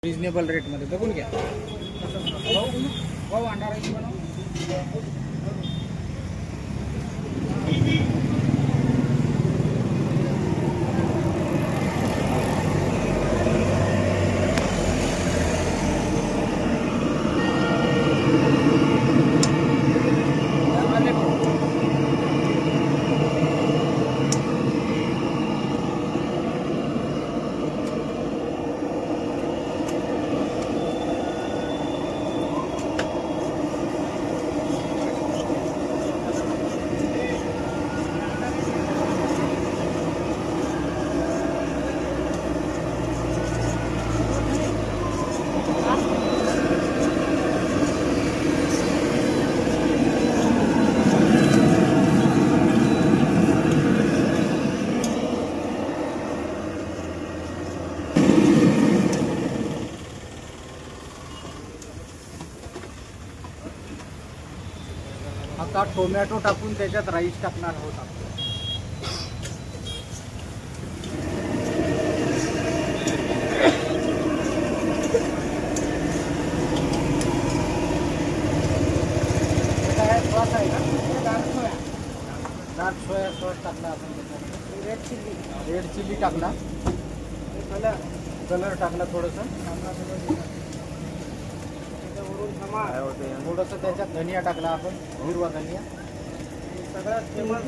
Reasonable rate मध्ये बघून घ्या। भाऊ अंडा राईस बनव। आता टोमॅटो टाकून त्याच्यात राईस टाकणार आहोत आपण। सॉस आहे का? डार्क सोया सॉस टाकला आपण त्याच्यात। रेड चिल्ली टाकला। कलर टाकला थोडंसं। थोडस त्याच्यात धनिया टाकला आपण, हिरवा धनिया। सगळ्यात फेमस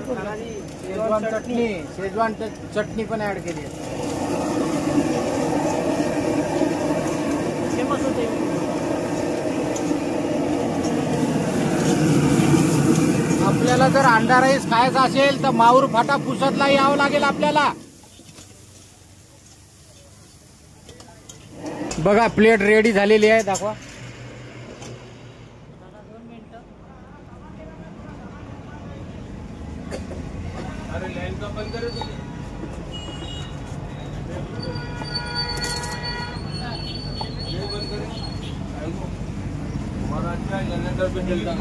शेजवान चटणी, शेजवान चटणी पण ऍड केली आहे। फेमस होते। आपल्याला जर अंडा राईस खायचा असेल तर माऊर फाटा पुसदला यावं लागेल आपल्याला। बघा प्लेट रेडी झालेली आहे, दाखवा। अरे लाइन का बंद करे तुम्ही। बंद करे मला अच्छा जनरेटर पे चलता।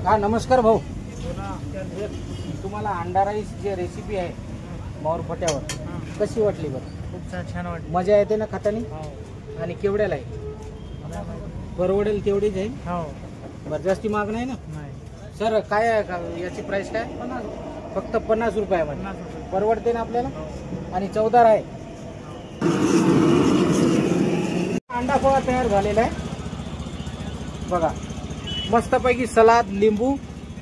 हा नमस्कार भाऊ। तुम्हाला अंडा राईस जे रेसिपी आहे माऊर फट्यावर कशी वाटली बरं? खूप छान वाटली। मजा येते ना खाताना? आणि केवढ्याला आहे? परवडेल तेवढीच आहे? हो। बरं जास्ती महाग नाही ना? नाही सर काय आहे का याची प्राइस काय? फक्त 50 रुपयामध्ये परवडते ना आपल्याला? आणि चवदार आहे। अंडा पोहा तयार झालेला आहे बघा। मस्तपैकी सलाद, लिंबू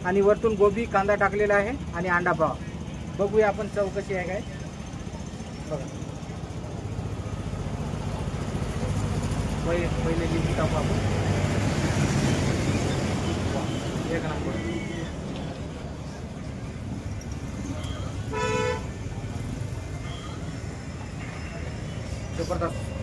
आणि वरतून गोबी कांदा टाकलेला आहे आणि अंडा पोहा। बघूया आपण चव कशी आहे काय बघा। पहिले लिंबू टाकू आपण। एक नंबर जबरदस्त।